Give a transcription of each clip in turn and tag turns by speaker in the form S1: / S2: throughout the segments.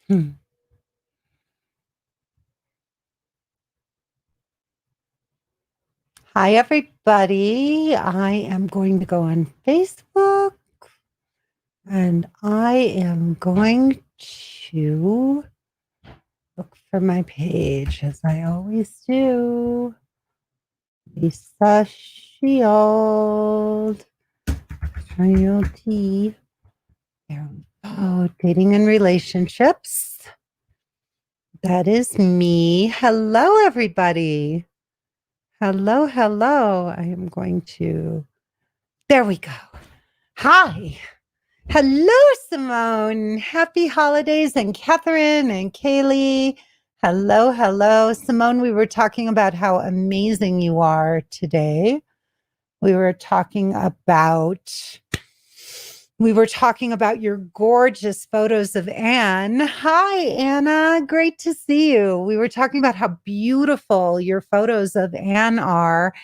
S1: Hmm. Hi, everybody. I am going to go on Facebook and I am going to look for my page as I always do. Lisa Shield, T. There we go. Dating and relationships. That is me. Hello, everybody. Hello, hello. I am going to, there we go. Hi. Hello, Simone. Happy holidays. And Catherine and Kayleigh. Hello, hello. Simone, we were talking about how amazing you are today. We were talking about your gorgeous photos of Anne. Hi, Anna. Great to see you. We were talking about how beautiful your photos of Anne are,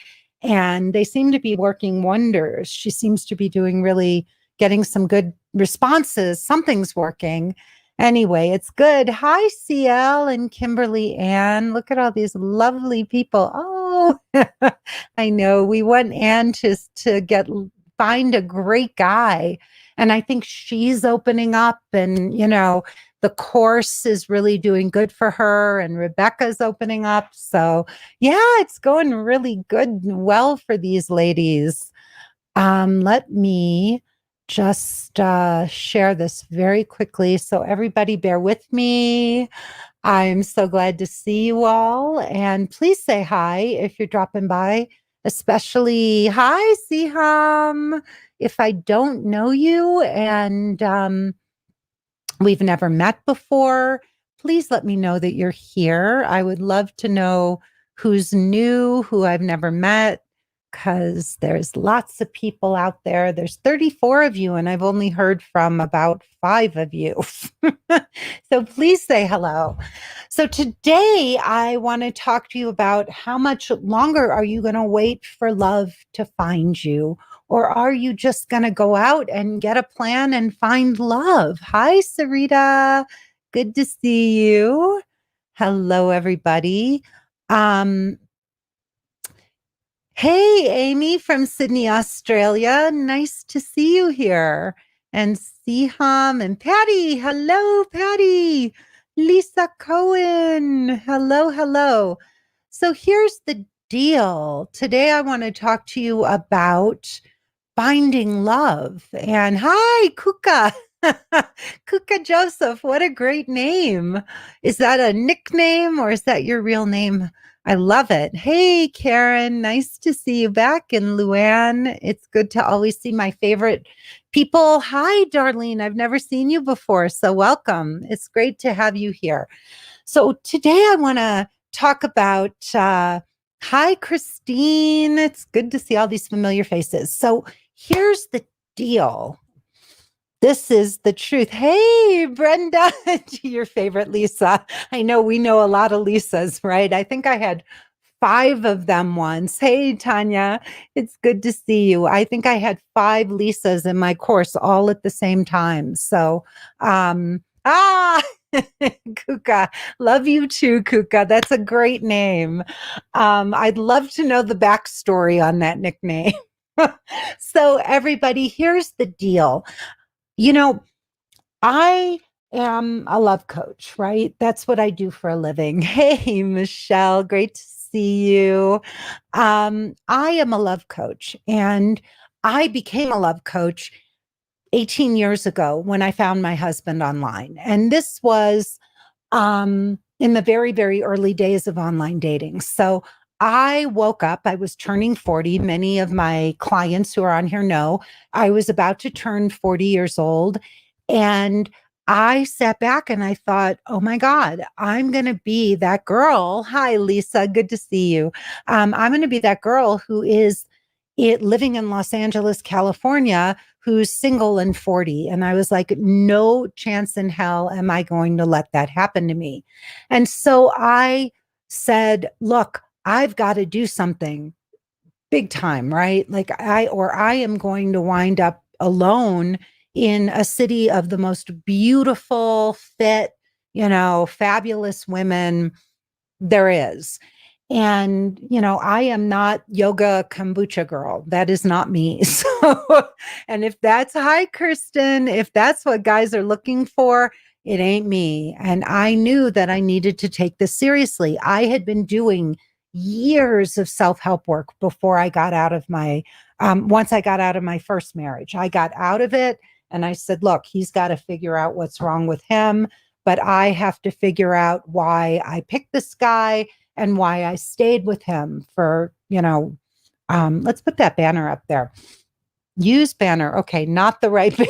S1: and they seem to be working wonders. She seems to be getting some good responses. Something's working. Anyway, it's good. Hi, CL and Kimberly Ann. Look at all these lovely people. Oh, I know. We want Ann to find a great guy. And I think she's opening up, and, the course is really doing good for her, and Rebecca's opening up. So yeah, it's going really good and well for these ladies. Let me just share this very quickly. So everybody bear with me. I'm so glad to see you all. And please say hi if you're dropping by, especially hi, Siham. If I don't know you and we've never met before, please let me know that you're here. I would love to know who's new, who I've never met, because there's lots of people out there. There's 34 of you, and I've only heard from about 5 of you. So please say hello. So today I want to talk to you about how much longer are you going to wait for love to find you? Or are you just going to go out and get a plan and find love? Hi, Sarita. Good to see you. Hello, everybody. Hey, Amy from Sydney, Australia. Nice to see you here. And Siham and Patty. Hello, Patty. Lisa Cohen. Hello, hello. So here's the deal. Today, I want to talk to you about finding love. And hi, Kuka. Kuka Joseph. What a great name. Is that a nickname or is that your real name? I love it. Hey, Karen, nice to see you back in Luann. It's good to always see my favorite people. Hi, Darlene. I've never seen you before, so welcome. It's great to have you here. So today I want to talk about, hi, Christine. It's good to see all these familiar faces. So here's the deal. This is the truth. Hey, Brenda, your favorite Lisa. I know we know a lot of Lisas, right? I think I had 5 of them once. Hey, Tanya, it's good to see you. I think I had 5 Lisas in my course all at the same time. So, Kuka, love you too, Kuka. That's a great name. I'd love to know the backstory on that nickname. So, everybody, here's the deal. I am a love coach, right? That's what I do for a living. Hey, Michelle, great to see you. I am a love coach, and I became a love coach 18 years ago when I found my husband online. And this was in the very, very early days of online dating. So I woke up, I was turning 40. Many of my clients who are on here know I was about to turn 40 years old. And I sat back and I thought, oh my God, I'm going to be that girl. Hi, Lisa. Good to see you. I'm going to be that girl who is living in Los Angeles, California, who's single and 40. And I was like, no chance in hell am I going to let that happen to me. And so I said, look, I've got to do something big time, right? I am going to wind up alone in a city of the most beautiful, fit, fabulous women there is. And, I am not yoga kombucha girl. That is not me. So, and if that's, hi, Kirsten, if that's what guys are looking for, it ain't me. And I knew that I needed to take this seriously. I had been doing years of self-help work before I got out of once I got out of my first marriage. I got out of it and I said, look, he's got to figure out what's wrong with him, but I have to figure out why I picked this guy and why I stayed with him for, let's put that banner up there. Use banner. Okay, not the right banner.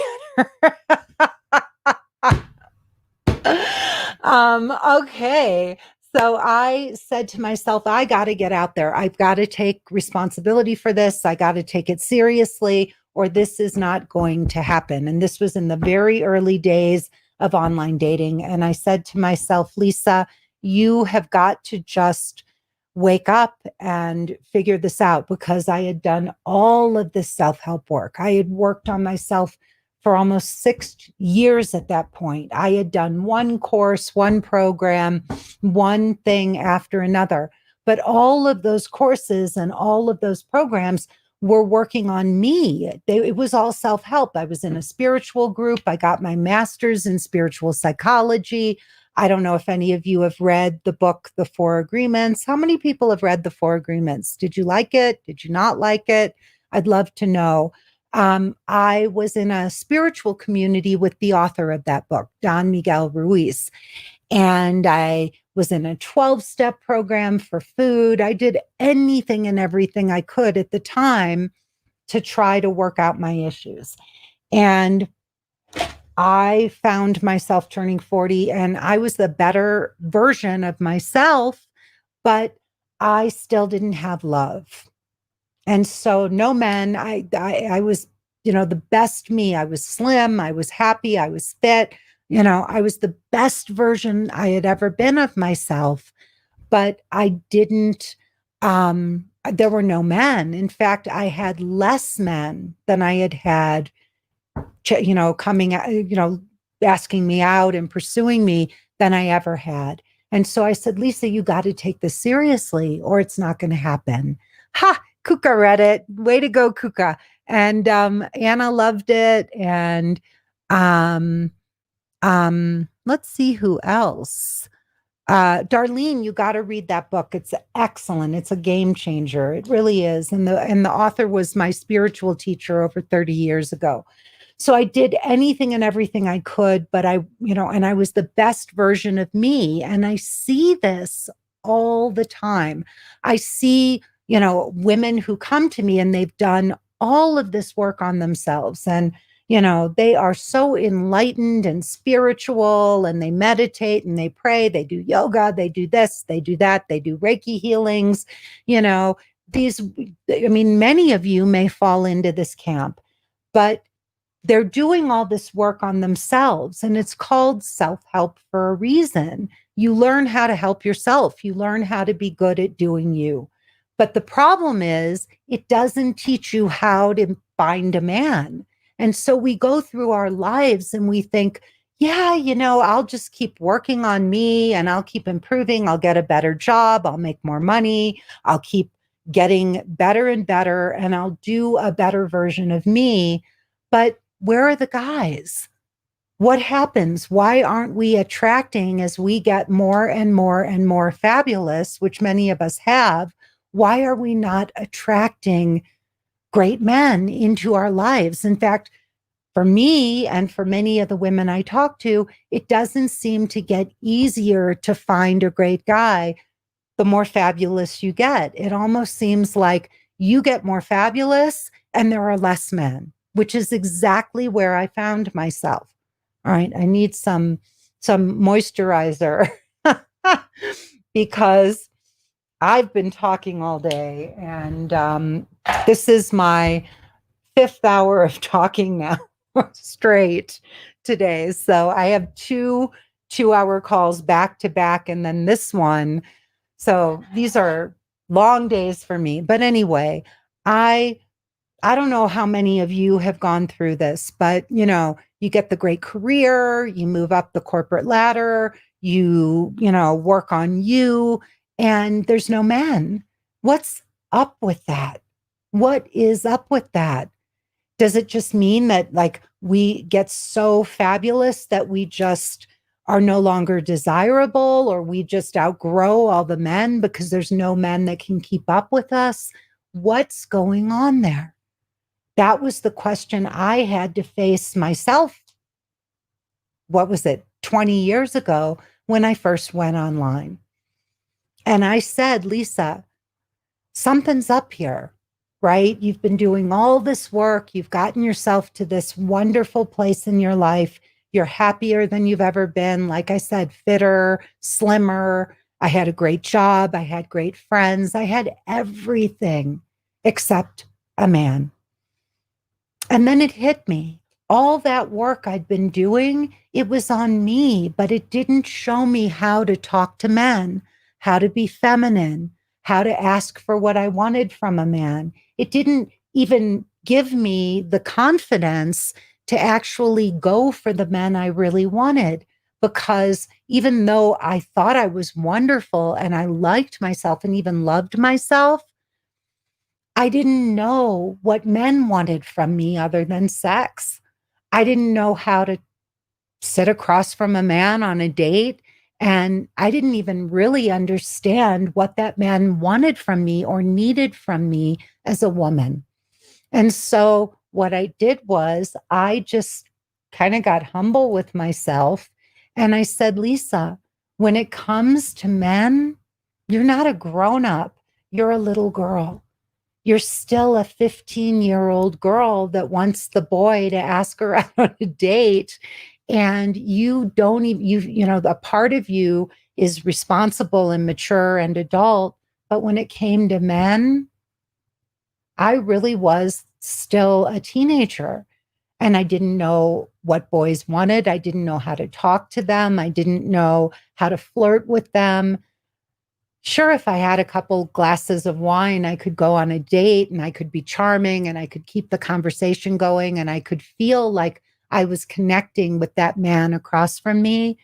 S1: Okay. So I said to myself, I got to get out there. I've got to take responsibility for this. I got to take it seriously, or this is not going to happen. And this was in the very early days of online dating. And I said to myself, Lisa, you have got to just wake up and figure this out, because I had done all of this self-help work. I had worked on myself for almost 6 years at that point. I had done one course, one program, one thing after another. But all of those courses and all of those programs were working on me. It was all self-help. I was in a spiritual group. I got my master's in spiritual psychology. I don't know if any of you have read the book, The 4 Agreements. How many people have read The 4 Agreements? Did you like it? Did you not like it? I'd love to know. I was in a spiritual community with the author of that book, Don Miguel Ruiz, and I was in a 12-step program for food. I did anything and everything I could at the time to try to work out my issues. And I found myself turning 40 and I was the better version of myself, but I still didn't have love. And so no men, I was, the best me. I was slim, I was happy, I was fit, I was the best version I had ever been of myself, but I didn't, there were no men. In fact, I had less men than I had coming out, asking me out and pursuing me than I ever had. And so I said, Lisa, you got to take this seriously or it's not going to happen. Ha! Kuka read it. Way to go, Kuka. And Anna loved it. And let's see who else. Darlene, you got to read that book. It's excellent. It's a game changer. It really is. And the author was my spiritual teacher over 30 years ago. So I did anything and everything I could, but and I was the best version of me. And I see this all the time. I see, women who come to me and they've done all of this work on themselves and, they are so enlightened and spiritual and they meditate and they pray, they do yoga, they do this, they do that, they do Reiki healings, many of you may fall into this camp, but they're doing all this work on themselves, and it's called self-help for a reason. You learn how to help yourself. You learn how to be good at doing you. But the problem is it doesn't teach you how to find a man. And so we go through our lives and we think, yeah, I'll just keep working on me and I'll keep improving. I'll get a better job. I'll make more money. I'll keep getting better and better, and I'll do a better version of me. But where are the guys? What happens? Why aren't we attracting, as we get more and more and more fabulous, which many of us have? Why are we not attracting great men into our lives? In fact, for me and for many of the women I talk to, it doesn't seem to get easier to find a great guy the more fabulous you get. It almost seems like you get more fabulous and there are less men, which is exactly where I found myself. All right, I need some moisturizer because I've been talking all day, and this is my 5th hour of talking now straight today. So I have 2-hour calls back to back, and then this one. So these are long days for me. But anyway, I I don't know how many of you have gone through this, but you get the great career, you move up the corporate ladder, you work on you, and there's no man. What's up with that? What is up with that? Does it just mean that like we get so fabulous that we just are no longer desirable, or we just outgrow all the men because there's no men that can keep up with us? What's going on there? That was the question I had to face myself. What was it, 20 years ago when I first went online? And I said, Lisa, something's up here, right? You've been doing all this work. You've gotten yourself to this wonderful place in your life. You're happier than you've ever been. Like I said, fitter, slimmer. I had a great job. I had great friends. I had everything except a man. And then it hit me. All that work I'd been doing, it was on me, but it didn't show me how to talk to men, how to be feminine, how to ask for what I wanted from a man. It didn't even give me the confidence to actually go for the men I really wanted, because even though I thought I was wonderful and I liked myself and even loved myself, I didn't know what men wanted from me other than sex. I didn't know how to sit across from a man on a date. And I didn't even really understand what that man wanted from me or needed from me as a woman. And so what I did was I just kind of got humble with myself. And I said, Lisa, when it comes to men, you're not a grown up, you're a little girl. You're still a 15-year-old girl that wants the boy to ask her out on a date. And you don't even, a part of you is responsible and mature and adult. But when it came to men, I really was still a teenager. And I didn't know what boys wanted. I didn't know how to talk to them. I didn't know how to flirt with them. Sure, if I had a couple glasses of wine, I could go on a date and I could be charming and I could keep the conversation going and I could feel like I was connecting with that man across from me.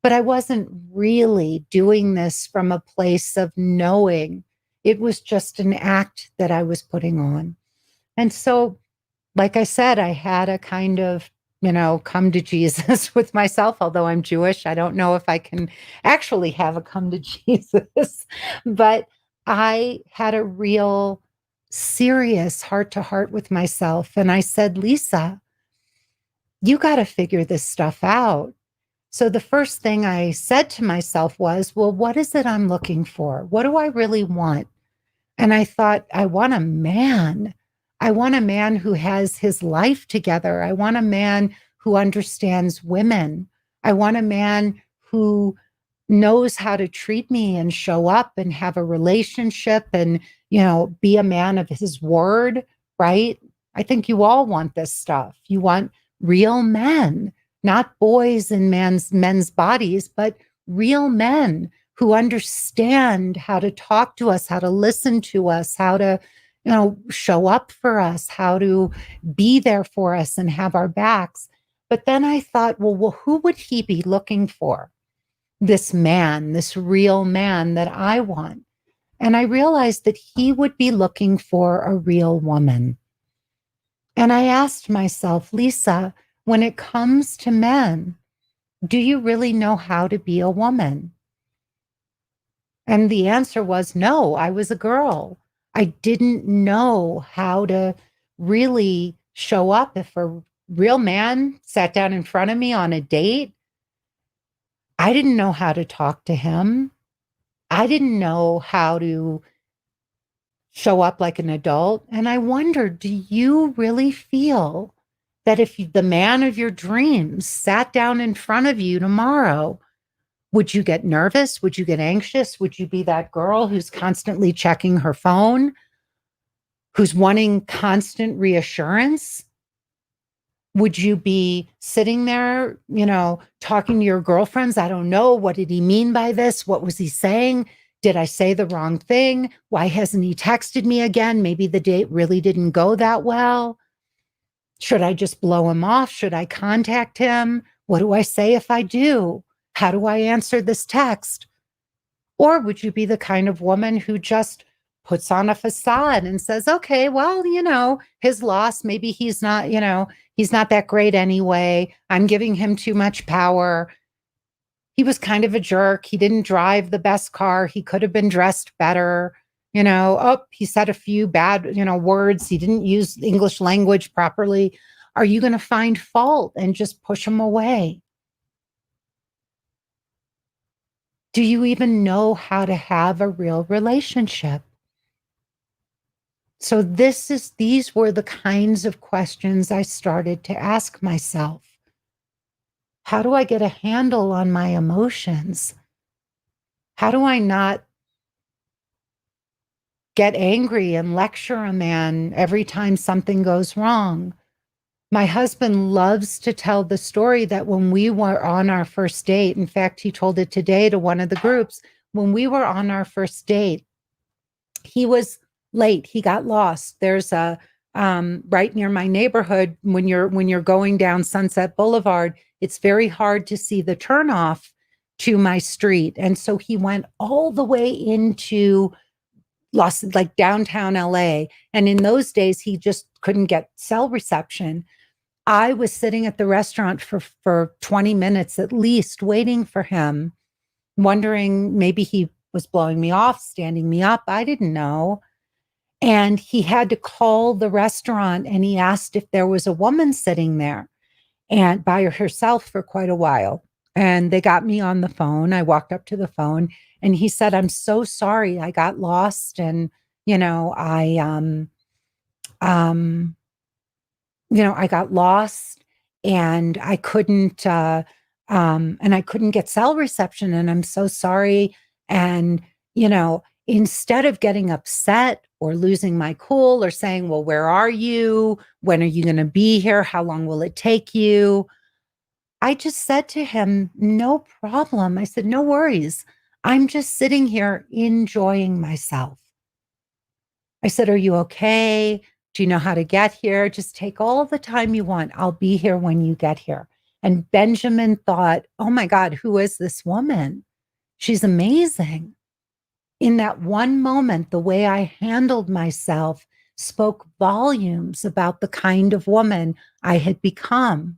S1: But I wasn't really doing this from a place of knowing. It was just an act that I was putting on. And so, like I said, I had a kind of come to Jesus with myself. Although I'm Jewish, I don't know if I can actually have a come to Jesus. But I had a real serious heart to heart with myself. And I said, Lisa, you got to figure this stuff out. So the first thing I said to myself was, well, what is it I'm looking for? What do I really want? And I thought, I want a man. I want a man who has his life together. I want a man who understands women. I want a man who knows how to treat me and show up and have a relationship and, be a man of his word, right? I think you all want this stuff. You want real men, not boys in men's bodies, but real men who understand how to talk to us, how to listen to us, how to, show up for us, how to be there for us and have our backs. But then I thought, well, who would he be looking for? This man, this real man that I want. And I realized that he would be looking for a real woman. And I asked myself, Lisa, when it comes to men, do you really know how to be a woman? And the answer was no, I was a girl. I didn't know how to really show up. If a real man sat down in front of me on a date, I didn't know how to talk to him. I didn't know how to show up like an adult. And I wondered, do you really feel that if the man of your dreams sat down in front of you tomorrow, would you get nervous? Would you get anxious? Would you be that girl who's constantly checking her phone, who's wanting constant reassurance? Would you be sitting there, talking to your girlfriends? I don't know. What did he mean by this? What was he saying? Did I say the wrong thing? Why hasn't he texted me again? Maybe the date really didn't go that well. Should I just blow him off? Should I contact him? What do I say if I do? How do I answer this text? Or would you be the kind of woman who just puts on a facade and says, okay, well, his loss, maybe he's not, he's not that great anyway. I'm giving him too much power. He was kind of a jerk. He didn't drive the best car. He could have been dressed better. He said a few bad, words. He didn't use the English language properly. Are you going to find fault and just push him away? Do you even know how to have a real relationship? So these were the kinds of questions I started to ask myself. How do I get a handle on my emotions? How do I not get angry and lecture a man every time something goes wrong? My husband loves to tell the story that when we were on our first date, in fact, he told it today to one of the groups, when we were on our first date, he was late. He got lost. There's a right near my neighborhood, when you're going down Sunset Boulevard, it's very hard to see the turnoff to my street. And so he went all the way into like downtown LA. And in those days, he just couldn't get cell reception. I was sitting at the restaurant for 20 minutes at least, waiting for him, wondering maybe he was blowing me off, standing me up. I didn't know. And he had to call the restaurant, and he asked if there was a woman sitting there and by herself for quite a while. And they got me on the phone. I walked up to the phone and he said, I'm so sorry. I got lost. And, I got lost and I couldn't get cell reception, and I'm so sorry. And, instead of getting upset or losing my cool or saying, well, where are you? When are you going to be here? How long will it take you? I just said to him, no problem. I said, no worries. I'm just sitting here enjoying myself. I said, are you okay? Do you know how to get here? Just take all the time you want. I'll be here when you get here. And Benjamin thought, oh my God, who is this woman? She's amazing. In that one moment, the way I handled myself spoke volumes about the kind of woman I had become.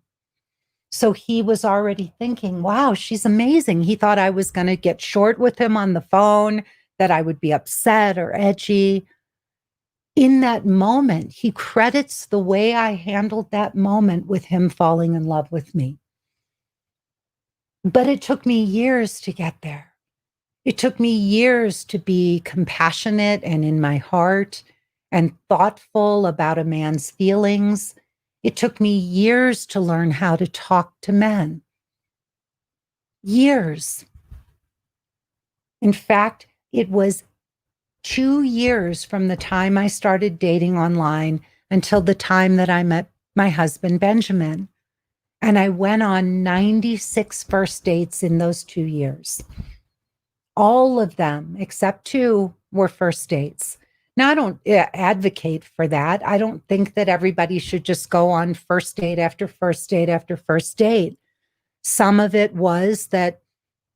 S1: So he was already thinking, wow, she's amazing. He thought I was going to get short with him on the phone, that I would be upset or edgy. In that moment, he credits the way I handled that moment with him falling in love with me. But it took me years to get there. It took me years to be compassionate and in my heart and thoughtful about a man's feelings. It took me years to learn how to talk to men. Years. In fact, it was 2 years from the time I started dating online until the time that I met my husband, Benjamin. And I went on 96 first dates in those 2 years. All of them, except 2, were first dates. Now, I don't advocate for that. I don't think that everybody should just go on first date after first date after first date. Some of it was that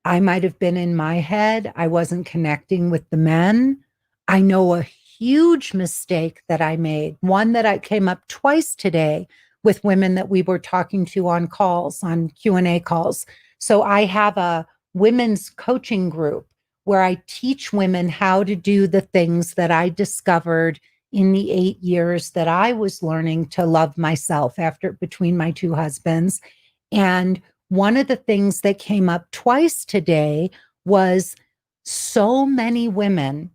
S1: I might have been in my head. I wasn't connecting with the men. I know a huge mistake that I made, one that I came up twice today with women that we were talking to on calls, on Q&A calls. So I have a women's coaching group where I teach women how to do the things that I discovered in the 8 years that I was learning to love myself between my 2 husbands. And one of the things that came up twice today was so many women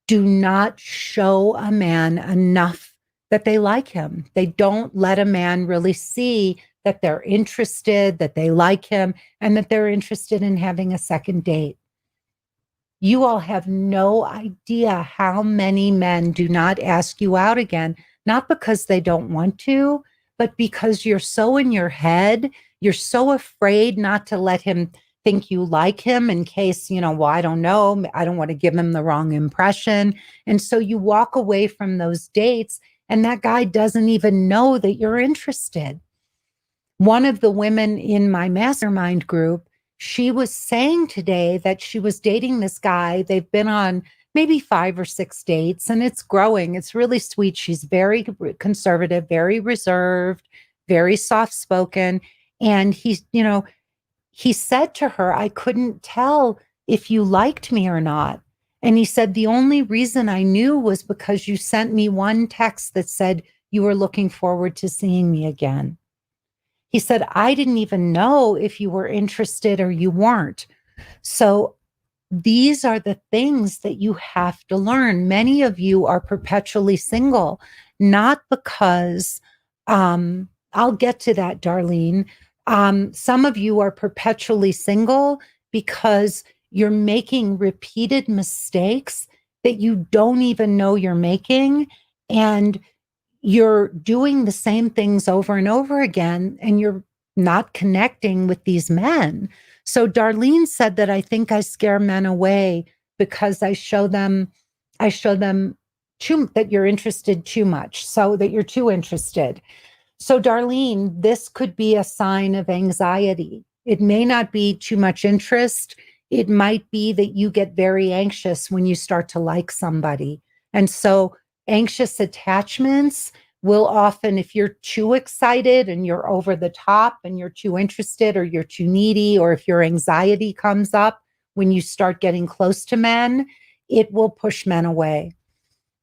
S1: do not show a man enough that they like him. They don't let a man really see that they're interested, that they like him, and that they're interested in having a second date. You all have no idea how many men do not ask you out again, not because they don't want to, but because you're so in your head, you're so afraid not to let him think you like him in case, well, I don't know. I don't want to give him the wrong impression. And so you walk away from those dates and that guy doesn't even know that you're interested. One of the women in my mastermind group, she was saying today that she was dating this guy. They've been on maybe 5 or 6 dates and it's growing. It's really sweet. She's very conservative, very reserved, very soft spoken. And he said to her, I couldn't tell if you liked me or not. And he said, the only reason I knew was because you sent me one text that said you were looking forward to seeing me again. He said, I didn't even know if you were interested or you weren't. So these are the things that you have to learn. Many of you are perpetually single, not because, I'll get to that, Darlene. Some of you are perpetually single because you're making repeated mistakes that you don't even know you're making. And you're doing the same things over and over again, and you're not connecting with these men. So Darlene said that I think I scare men away because I show them that you're interested too much, so that you're too interested. So Darlene, this could be a sign of anxiety. It may not be too much interest. It might be that you get very anxious when you start to like somebody. And so anxious attachments will often, if you're too excited and you're over the top and you're too interested or you're too needy, or if your anxiety comes up when you start getting close to men, it will push men away.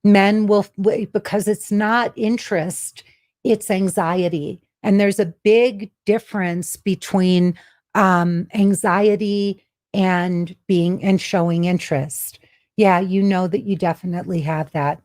S1: Men will, because it's not interest, it's anxiety. And there's a big difference between anxiety and showing interest. Yeah, you know that you definitely have that.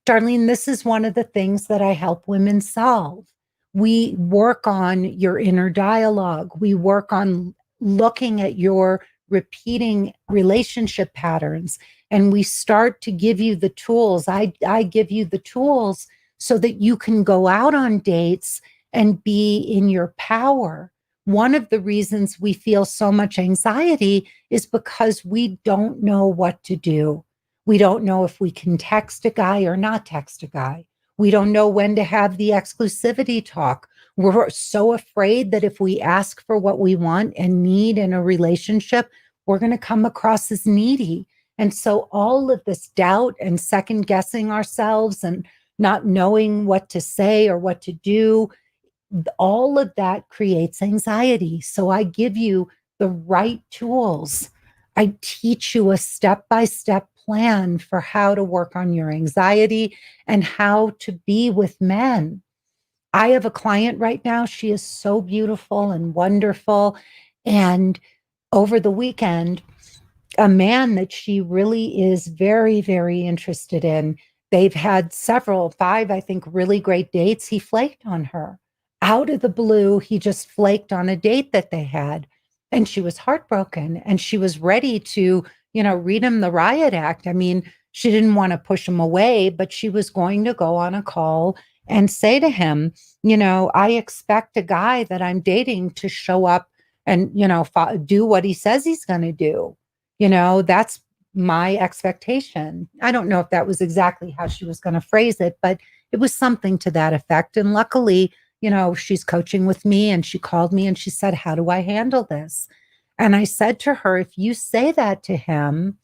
S1: Darlene, this is one of the things that I help women solve. We work on your inner dialogue. We work on looking at your repeating relationship patterns, and we start to give you the tools. I give you the tools so that you can go out on dates and be in your power. One of the reasons we feel so much anxiety is because we don't know what to do. We don't know if we can text a guy or not text a guy. We don't know when to have the exclusivity talk. We're so afraid that if we ask for what we want and need in a relationship, we're going to come across as needy. And so all of this doubt and second guessing ourselves and not knowing what to say or what to do, all of that creates anxiety. So I give you the right tools. I teach you a step-by-step plan for how to work on your anxiety and how to be with men. I have a client right now. She is so beautiful and wonderful. And over the weekend, a man that she really is very, very interested in, they've had 5, I think, really great dates. He flaked on her. Out of the blue, he just flaked on a date that they had. And she was heartbroken and she was ready to, read him the riot act. I mean, she didn't want to push him away, but she was going to go on a call and say to him, I expect a guy that I'm dating to show up and, do what he says he's going to do. That's my expectation. I don't know if that was exactly how she was going to phrase it, but it was something to that effect. And luckily, she's coaching with me and she called me and she said, how do I handle this? And I said to her, if you say that to him,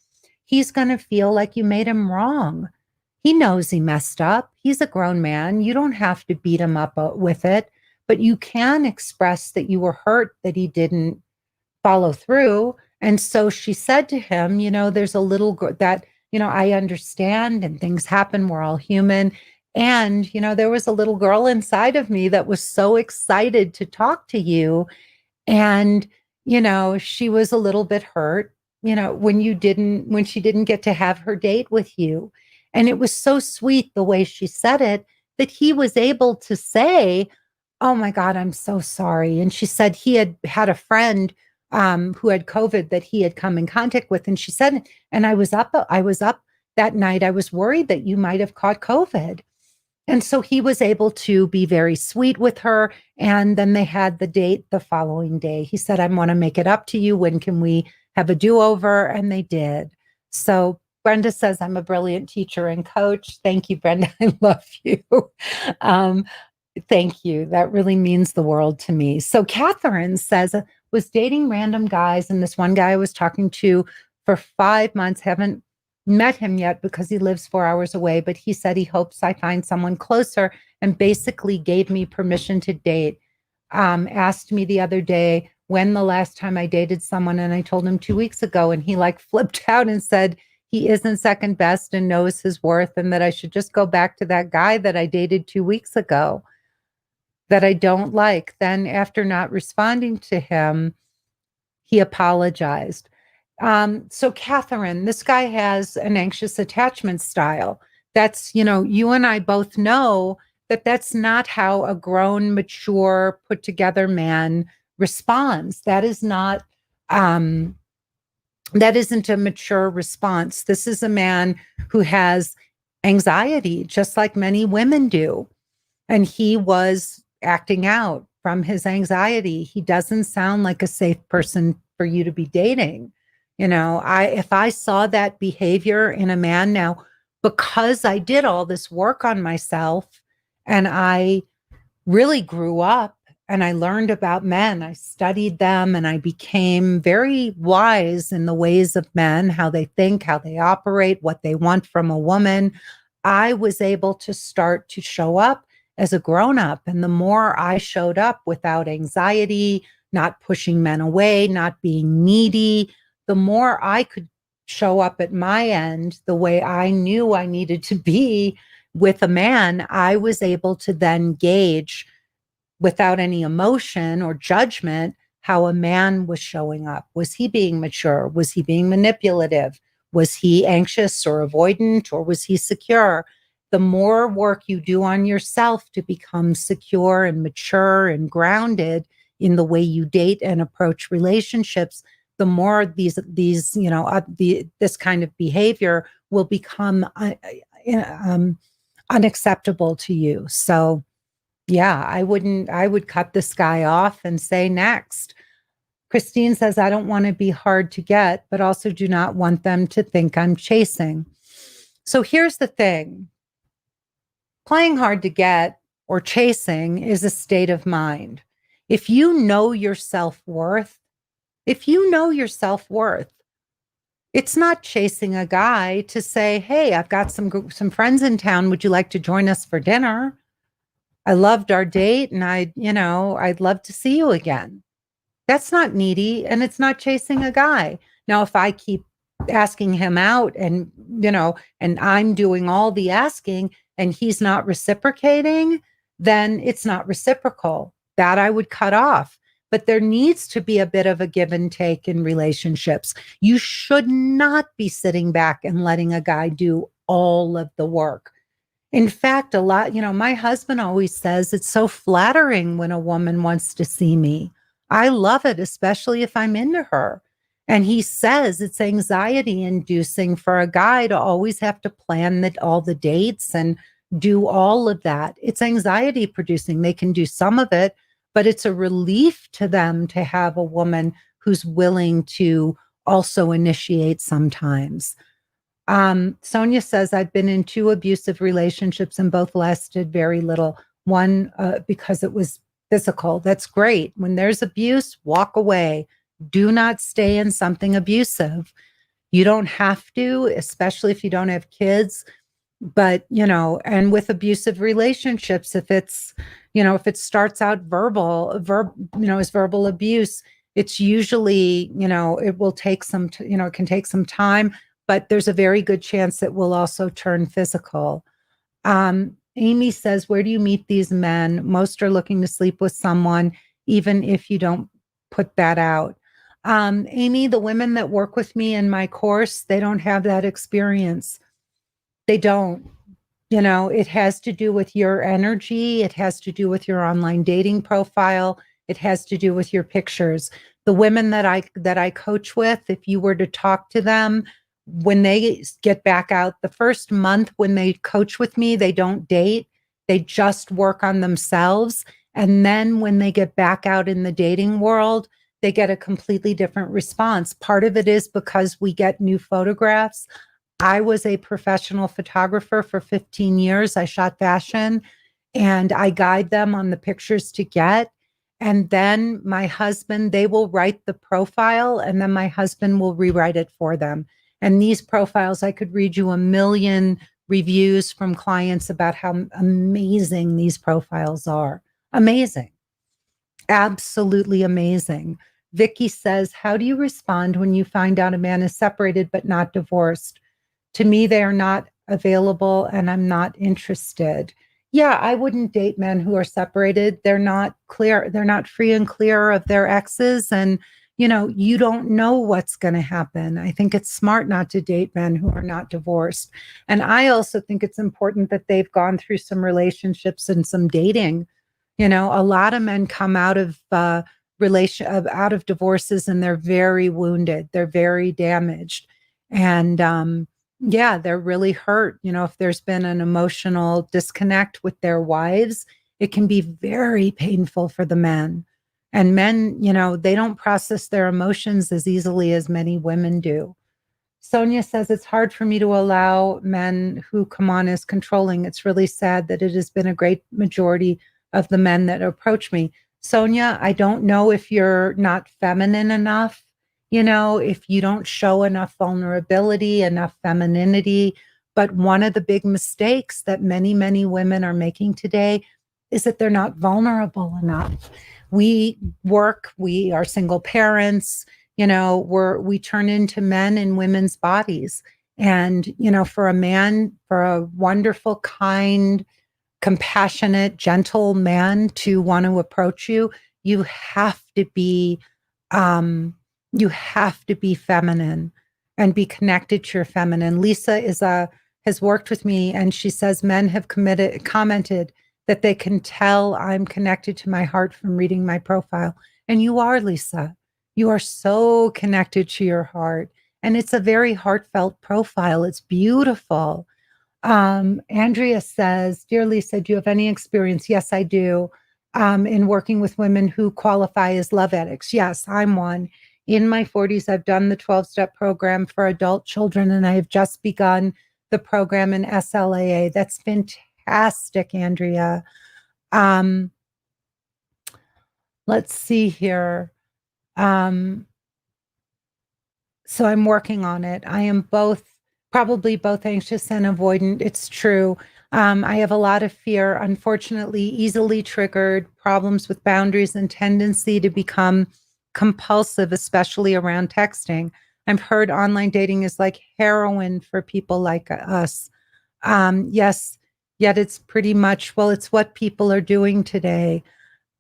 S1: he's going to feel like you made him wrong. He knows he messed up. He's a grown man. You don't have to beat him up with it, but you can express that you were hurt that he didn't follow through. And so she said to him, there's a little girl that, I understand and things happen. We're all human. And, there was a little girl inside of me that was so excited to talk to you. And, she was a little bit hurt, when she didn't get to have her date with you. And it was so sweet the way she said it, that he was able to say, oh my God, I'm so sorry. And she said he had a friend who had COVID that he had come in contact with. And she said, and I was up that night. I was worried that you might have caught COVID. And so he was able to be very sweet with her. And then they had the date the following day. He said, I want to make it up to you. When can we have a do-over? And they did. So Brenda says, I'm a brilliant teacher and coach. Thank you, Brenda. I love you. Um, Thank you. That really means the world to me. So Catherine says, was dating random guys, and this one guy I was talking to for 5 months, haven't met him yet because he lives 4 hours away, but he said he hopes I find someone closer and basically gave me permission to date. Asked me the other day when the last time I dated someone, and I told him 2 weeks ago, and he like flipped out and said he isn't second best and knows his worth, and that I should just go back to that guy that I dated 2 weeks ago that I don't like. Then after not responding to him, he apologized. So Catherine, this guy has an anxious attachment style. That's, you and I both know that that's not how a grown, mature, put together man responds. That isn't a mature response. This is a man who has anxiety, just like many women do. And he was acting out from his anxiety. He doesn't sound like a safe person for you to be dating. If I saw that behavior in a man now, because I did all this work on myself and I really grew up and I learned about men, I studied them, and I became very wise in the ways of men, how they think, how they operate, what they want from a woman. I was able to start to show up as a grown-up. And the more I showed up without anxiety, not pushing men away, not being needy, the more I could show up at my end the way I knew I needed to be with a man, I was able to then gauge without any emotion or judgment how a man was showing up. Was he being mature? Was he being manipulative? Was he anxious or avoidant, or was he secure? The more work you do on yourself to become secure and mature and grounded in the way you date and approach relationships, the more this kind of behavior will become unacceptable to you. So yeah, I would cut this guy off and say next. Christine says, I don't want to be hard to get, but also do not want them to think I'm chasing. So here's the thing. Playing hard to get or chasing is a state of mind. If you know your self-worth, it's not chasing a guy to say, hey, I've got some friends in town. Would you like to join us for dinner? I loved our date and I'd love to see you again. That's not needy, and it's not chasing a guy. Now, if I keep asking him out and I'm doing all the asking and he's not reciprocating, then it's not reciprocal. That I would cut off. But there needs to be a bit of a give and take in relationships. You should not be sitting back and letting a guy do all of the work. In fact, my husband always says it's so flattering when a woman wants to see me. I love it, especially if I'm into her. And he says it's anxiety inducing for a guy to always have to plan all the dates and do all of that. It's anxiety producing. They can do some of it, but it's a relief to them to have a woman who's willing to also initiate sometimes. Sonia says, I've been in 2 abusive relationships and both lasted very little. One, because it was physical. That's great. When there's abuse, walk away. Do not stay in something abusive. You don't have to, especially if you don't have kids. But, and with abusive relationships, if it starts out as verbal abuse, it's usually, it will take it can take some time, but there's a very good chance it will also turn physical. Amy says, where do you meet these men? Most are looking to sleep with someone, even if you don't put that out. Amy, the women that work with me in my course, they don't have that experience. They don't. It has to do with your energy. It has to do with your online dating profile. It has to do with your pictures. The women that I coach with, if you were to talk to them, when they get back out, the first month when they coach with me, they don't date. They just work on themselves. And then when they get back out in the dating world, they get a completely different response. Part of it is because we get new photographs. I was a professional photographer for 15 years. I shot fashion and I guide them on the pictures to get. And then my husband, they will write the profile and then my husband will rewrite it for them. And these profiles, I could read you a million reviews from clients about how amazing these profiles are. Amazing. Absolutely amazing. Vicky says, how do you respond when you find out a man is separated but not divorced? To me, they are not available and I'm not interested. Yeah, I wouldn't date men who are separated. They're not clear. They're not free and clear of their exes. And, you don't know what's going to happen. I think it's smart not to date men who are not divorced. And I also think it's important that they've gone through some relationships and some dating. A lot of men come out of out of divorces and they're very wounded. They're very damaged. And yeah, they're really hurt. If there's been an emotional disconnect with their wives, it can be very painful for the men. And men, they don't process their emotions as easily as many women do. Sonia says, it's hard for me to allow men who come on as controlling. It's really sad that it has been a great majority of the men that approach me. Sonia, I don't know if you're not feminine enough, if you don't show enough vulnerability, enough femininity. But one of the big mistakes that many, many women are making today is that they're not vulnerable enough. We are single parents, we turn into men in women's bodies. And, for a man, for a wonderful, kind, compassionate, gentle man to want to approach you, you have to be feminine and be connected to your feminine. Lisa has worked with me and she says men have commented that they can tell I'm connected to my heart from reading my profile. And you are, Lisa. You are so connected to your heart. And it's a very heartfelt profile. It's beautiful. Andrea says, dear Lisa, do you have any experience? Yes, I do. In working with women who qualify as love addicts. Yes, I'm one. In my 40s, I've done the 12-step program for adult children, and I have just begun the program in SLAA. That's fantastic, Andrea. Let's see here. So I'm working on it. I am probably both anxious and avoidant. It's true. I have a lot of fear, unfortunately, easily triggered, problems with boundaries and tendency to become compulsive, especially around texting. I've heard online dating is like heroin for people like us. Yes, yet it's pretty much, it's what people are doing today.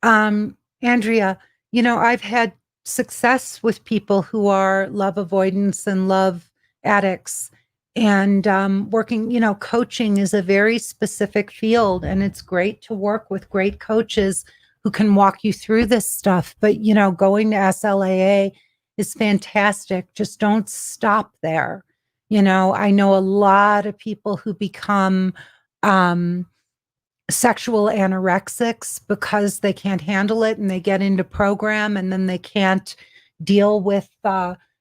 S1: Andrea, I've had success with people who are love avoidance and love addicts. And working, coaching is a very specific field, and it's great to work with great coaches who can walk you through this stuff. But, going to SLAA is fantastic. Just don't stop there. I know a lot of people who become sexual anorexics because they can't handle it and they get into program and then they can't deal with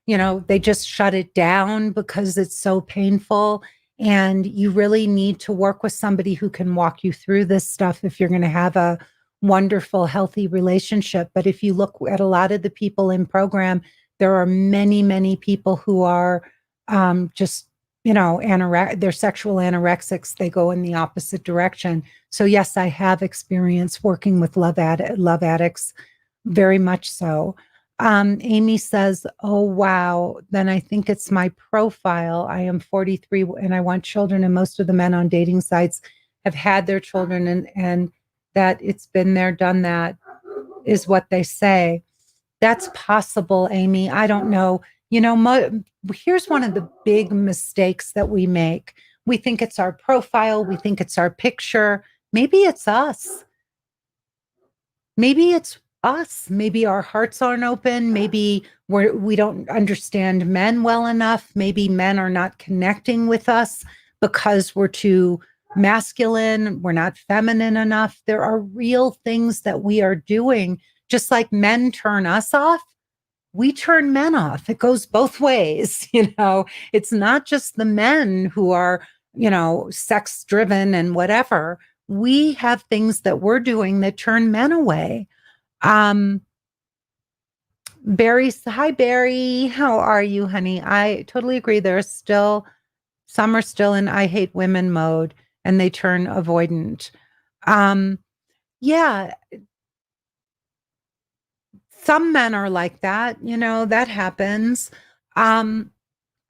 S1: they just shut it down because it's so painful. And you really need to work with somebody who can walk you through this stuff if you're going to have a wonderful, healthy relationship. But if you look at a lot of the people in program, there are many, many people who are just, they're sexual anorexics. They go in the opposite direction. So yes, I have experience working with love addicts, very much so. Amy says, oh, wow. Then I think it's my profile. I am 43 and I want children. And most of the men on dating sites have had their children and that it's been there, done that is what they say. That's possible, Amy. I don't know. Here's one of the big mistakes that we make. We think it's our profile. We think it's our picture. Maybe it's us. Maybe it's us. Maybe our hearts aren't open. Maybe we don't understand men well enough. Maybe men are not connecting with us because we're too masculine, we're not feminine enough. There are real things that we are doing. Just like men turn us off, we turn men off. It goes both ways. It's not just the men who are, sex driven and whatever. We have things that we're doing that turn men away. Barry, hi, Barry. How are you, honey? I totally agree. Some are still in I hate women mode and they turn avoidant. Yeah, some men are like that, that happens. I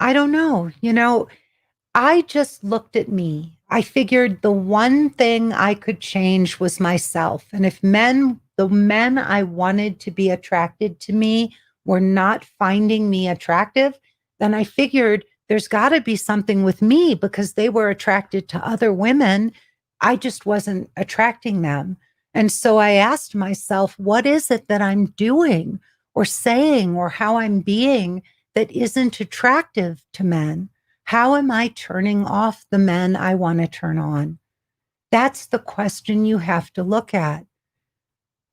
S1: don't know, I just looked at me. I figured the one thing I could change was myself. And if the men I wanted to be attracted to me were not finding me attractive, then I figured there's got to be something with me because they were attracted to other women. I just wasn't attracting them. And so I asked myself, what is it that I'm doing or saying or how I'm being that isn't attractive to men? How am I turning off the men I want to turn on? That's the question you have to look at.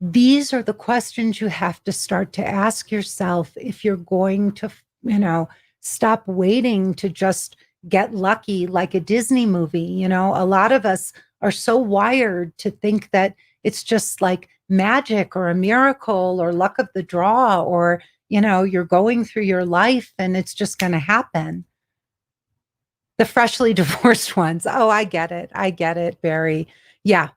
S1: These are the questions you have to start to ask yourself if you're going to, stop waiting to just get lucky like a Disney movie. A lot of us are so wired to think that it's just like magic or a miracle or luck of the draw or, you're going through your life and it's just going to happen. The freshly divorced ones. Oh, I get it. I get it, Barry. Yeah.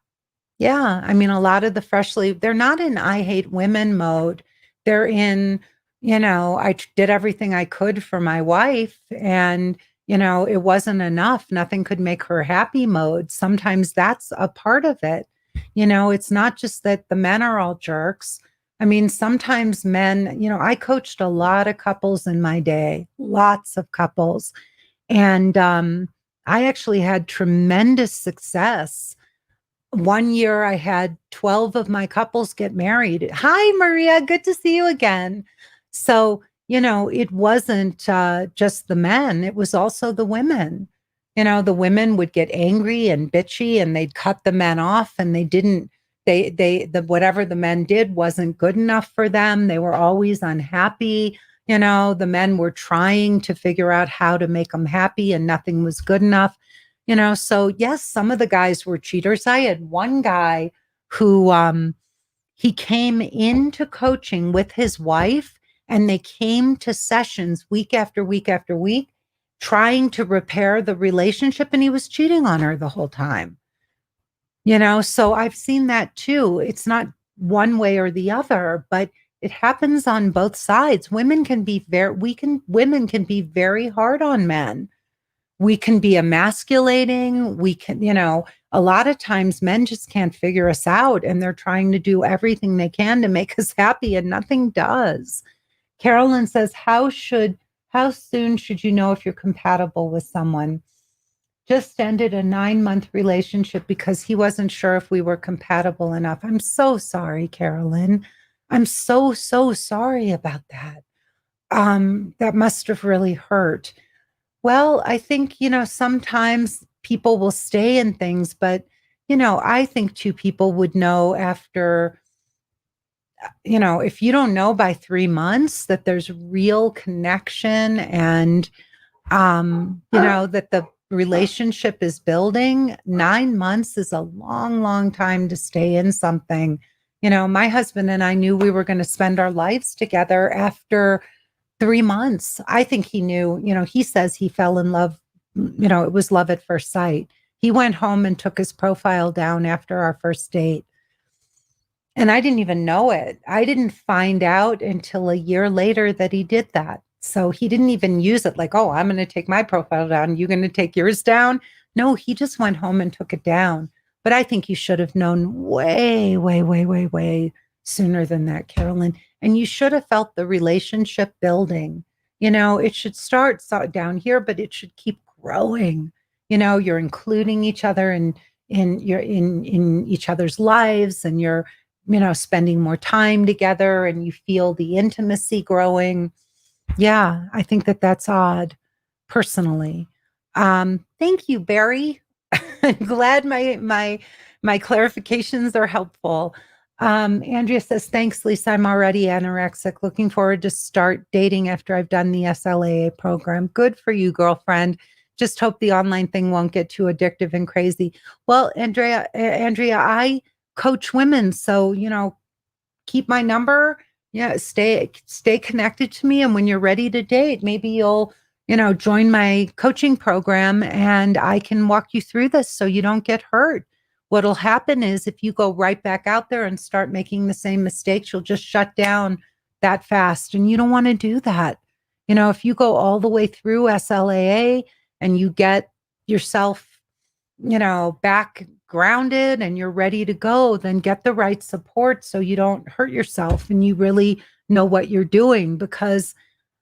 S1: Yeah. I mean, a lot of they're not in I hate women mode. They're in, I did everything I could for my wife and, it wasn't enough. Nothing could make her happy mode. Sometimes that's a part of it. It's not just that the men are all jerks. I mean, sometimes men, I coached a lot of couples in my day, lots of couples. And I actually had tremendous success. One year I had 12 of my couples get married. Hi, Maria. Good to see you again. So, it wasn't just the men, it was also the women. The women would get angry and bitchy and they'd cut the men off and whatever the men did wasn't good enough for them. They were always unhappy. The men were trying to figure out how to make them happy and nothing was good enough. So yes, some of the guys were cheaters. I had one guy who he came into coaching with his wife and they came to sessions week after week after week trying to repair the relationship and he was cheating on her the whole time. So I've seen that too. It's not one way or the other, but it happens on both sides. Women can be very hard on men. We can be emasculating. We can, a lot of times men just can't figure us out and they're trying to do everything they can to make us happy and nothing does. Carolyn says, how soon should you know if you're compatible with someone? Just ended a 9-month relationship because he wasn't sure if we were compatible enough. I'm so sorry, Carolyn. I'm so, so sorry about that. That must have really hurt. Well, I think, sometimes people will stay in things, but, I think two people would know after, if you don't know by 3 months that there's real connection and, that the relationship is building, 9 months is a long, long time to stay in something. My husband and I knew we were going to spend our lives together after 3 months. I think he knew, he says he fell in love, it was love at first sight. He went home and took his profile down after our first date. And I didn't even know it. I didn't find out until a year later that he did that. So he didn't even use it like, oh, I'm going to take my profile down. You're going to take yours down. No, he just went home and took it down. But I think you should have known way, way, way, way, way sooner than that, Carolyn. And you should have felt the relationship building. It should start down here, but it should keep growing. You're including each other in each other's lives, and you're, spending more time together, and you feel the intimacy growing. Yeah, I think that that's odd, personally. Thank you, Barry. I'm glad my clarifications are helpful. Andrea says, thanks, Lisa. I'm already anorexic. Looking forward to start dating after I've done the SLAA program. Good for you, girlfriend. Just hope the online thing won't get too addictive and crazy. Well, Andrea, I coach women, so keep my number. Yeah, stay connected to me, and when you're ready to date, maybe you'll join my coaching program, and I can walk you through this so you don't get hurt. What'll happen is if you go right back out there and start making the same mistakes, you'll just shut down that fast, and you don't want to do that. If you go all the way through SLAA and you get yourself back grounded and you're ready to go, then get the right support so you don't hurt yourself and you really know what you're doing, because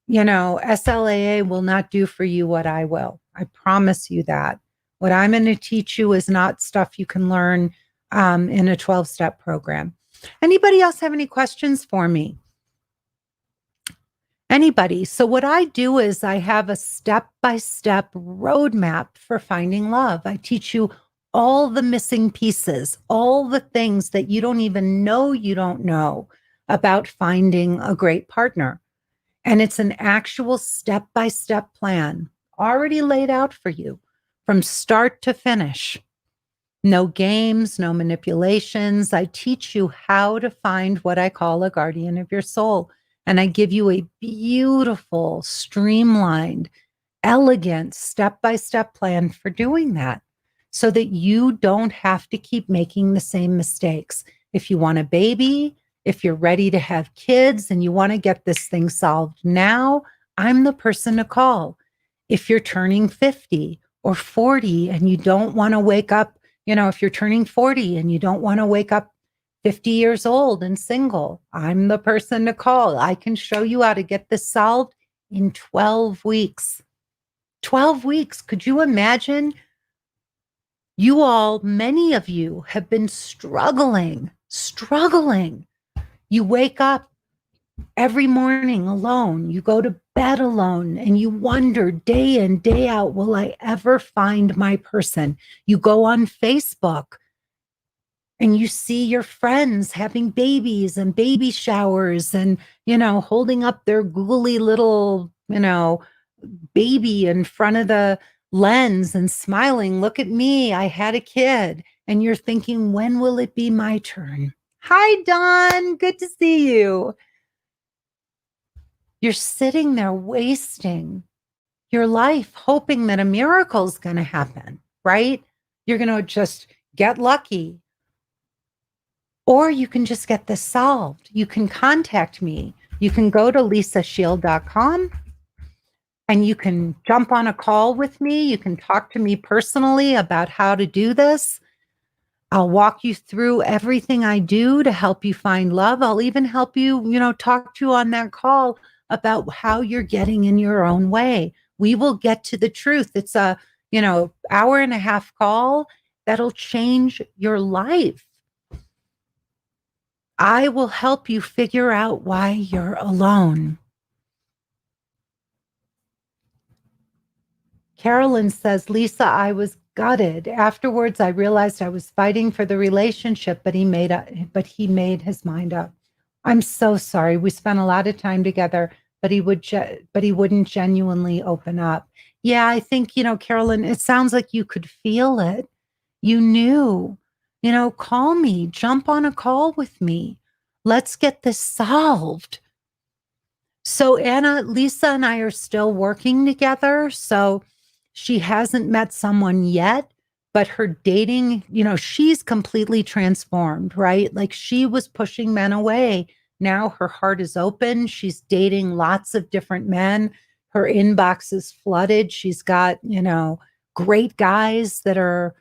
S1: SLAA will not do for you what I will. I promise you that. What I'm going to teach you is not stuff you can learn in a 12-step program. Anybody else have any questions for me? Anybody? So what I do is I have a step-by-step roadmap for finding love. I teach you all the missing pieces, all the things that you don't even know you don't know about finding a great partner. And it's an actual step-by-step plan already laid out for you from start to finish. No games, no manipulations. I teach you how to find what I call a guardian of your soul. And I give you a beautiful, streamlined, elegant, step-by-step plan for doing that so that you don't have to keep making the same mistakes. If you want a baby, if you're ready to have kids and you want to get this thing solved now, I'm the person to call. If you're turning 50 or 40 and you don't want to wake up, if you're turning 40 and you don't want to wake up 50 years old and single, I'm the person to call. I can show you how to get this solved in 12 weeks. 12 weeks. Could you imagine? Many of you have been struggling. You wake up every morning alone. You go to bed alone and you wonder day in, day out, will I ever find my person? You go on Facebook and you see your friends having babies and baby showers and, holding up their googly little, baby in front of the lens and smiling, look at me, I had a kid. And you're thinking, when will it be my turn? Hi, Dawn. Good to see you. You're sitting there wasting your life hoping that a miracle is going to happen, right? You're going to just get lucky. Or you can just get this solved. You can contact me. You can go to lisashield.com and you can jump on a call with me. You can talk to me personally about how to do this. I'll walk you through everything I do to help you find love. I'll even help you, talk to you on that call about how you're getting in your own way. We will get to the truth. It's a, hour and a half call that'll change your life. I will help you figure out why you're alone. Carolyn says, Lisa, I was gutted. Afterwards, I realized I was fighting for the relationship, but he made his mind up. I'm so sorry. We spent a lot of time together, but he wouldn't genuinely open up. Yeah, I think, Carolyn, it sounds like you could feel it. You knew, call me, jump on a call with me. Let's get this solved. So Anna, Lisa and I are still working together. So she hasn't met someone yet, but her dating, she's completely transformed, right? Like she was pushing men away. Now her heart is open. She's dating lots of different men. Her inbox is flooded. She's got, great guys that are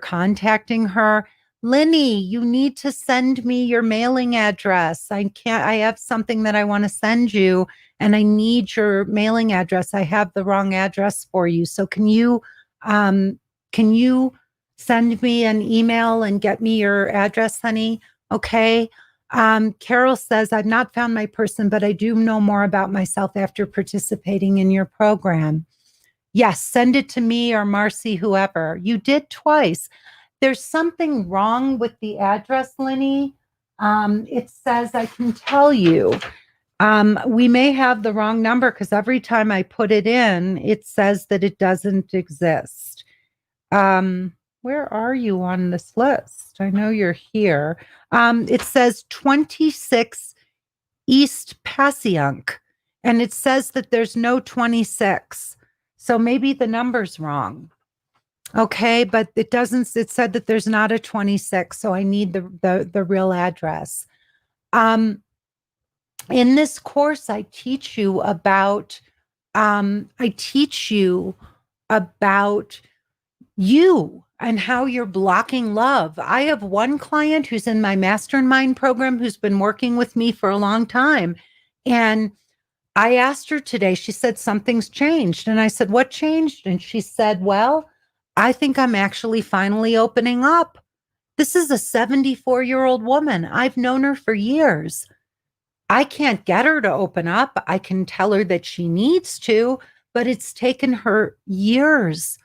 S1: contacting her. Lynnie, you need to send me your mailing address. I have something that I want to send you and I need your mailing address. I have the wrong address for you. So can you send me an email and get me your address, honey? Okay. Carol says, I've not found my person, but I do know more about myself after participating in your program. Yes, send it to me or Marcy, whoever. You did twice. There's something wrong with the address, Lynnie. It says, I can tell you, we may have the wrong number because every time I put it in, it says that it doesn't exist. Where are you on this list? I know you're here. It says 26 East Passyunk, and it says that there's no 26. So maybe the number's wrong. Okay, but it doesn't, it said that there's not a 26, so I need the real address. In this course, I teach you about you and how you're blocking love. I have one client who's in my mastermind program who's been working with me for a long time. And I asked her today, she said, something's changed. And I said, what changed? And she said, well, I think I'm actually finally opening up. This is a 74-year-old woman. I've known her for years. I can't get her to open up. I can tell her that she needs to, but it's taken her years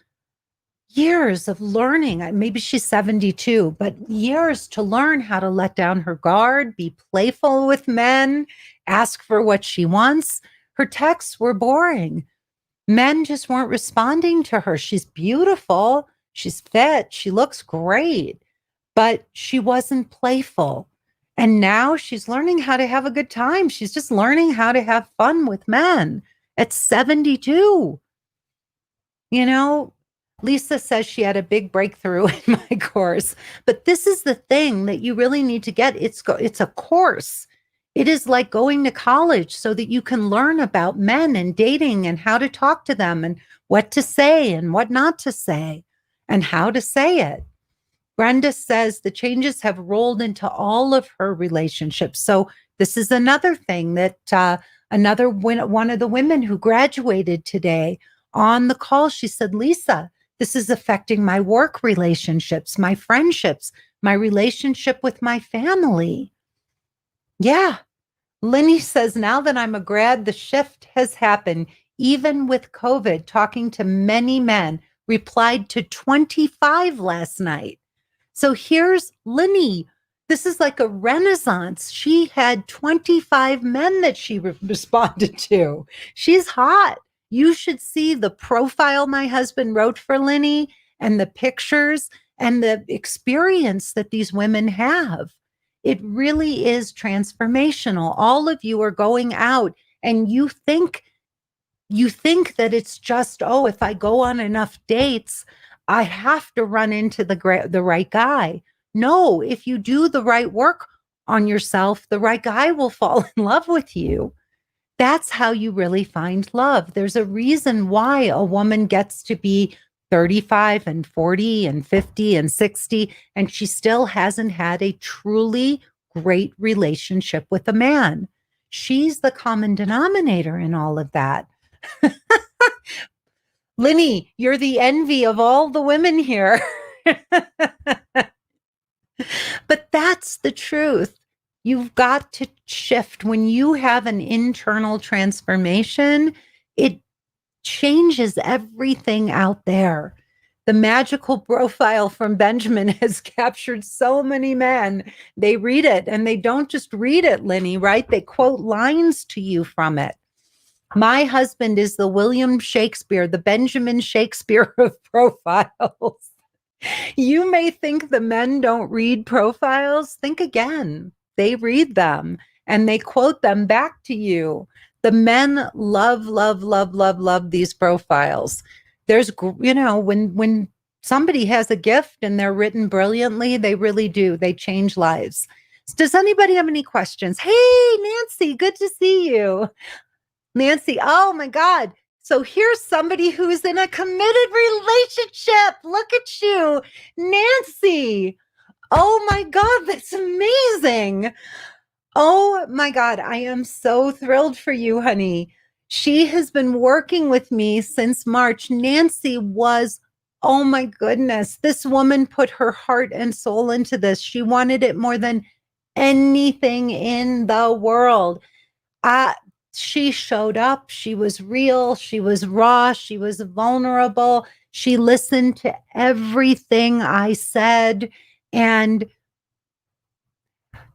S1: of learning. Maybe she's 72, but years to learn how to let down her guard, be playful with men, ask for what she wants. Her texts were boring. Men just weren't responding to her. She's beautiful. She's fit. She looks great, but she wasn't playful. And now she's learning how to have a good time. She's just learning how to have fun with men at 72. You know, Lisa says she had a big breakthrough in my course, but this is the thing that you really need to get. It's a course. It is like going to college so that you can learn about men and dating and how to talk to them and what to say and what not to say and how to say it. Brenda says the changes have rolled into all of her relationships. So this is another thing that one of the women who graduated today on the call, she said, Lisa, this is affecting my work relationships, my friendships, my relationship with my family. Yeah. Lynnie says, now that I'm a grad, the shift has happened. Even with COVID, talking to many men, replied to 25 last night. So here's Lynnie. This is like a renaissance. She had 25 men that she responded to. She's hot. You should see the profile my husband wrote for Lynnie and the pictures and the experience that these women have. It really is transformational. All of you are going out and you think that it's just, oh, if I go on enough dates, I have to run into the right guy. No, if you do the right work on yourself, the right guy will fall in love with you. That's how you really find love. There's a reason why a woman gets to be 35 and 40 and 50 and 60, and she still hasn't had a truly great relationship with a man. She's the common denominator in all of that. Lynnie, you're the envy of all the women here. But that's the truth. You've got to shift. When you have an internal transformation, it changes everything out there. The magical profile from Benjamin has captured so many men. They read it, and they don't just read it, Lynnie, right? They quote lines to you from it. My husband is the William Shakespeare, the Benjamin Shakespeare of profiles. You may think the men don't read profiles. Think again. They read them and they quote them back to you. The men love these profiles. There's, when somebody has a gift and they're written brilliantly, they really do. They change lives. Does anybody have any questions? Hey, Nancy, good to see you. Nancy, oh my God. So here's somebody who's in a committed relationship. Look at you, Nancy. Oh my God, that's amazing. Oh my God, I am so thrilled for you, honey. She has been working with me since March. Nancy was, oh my goodness, this woman put her heart and soul into this. She wanted it more than anything in the world. She showed up. She was real. She was raw. She was vulnerable. She listened to everything I said. And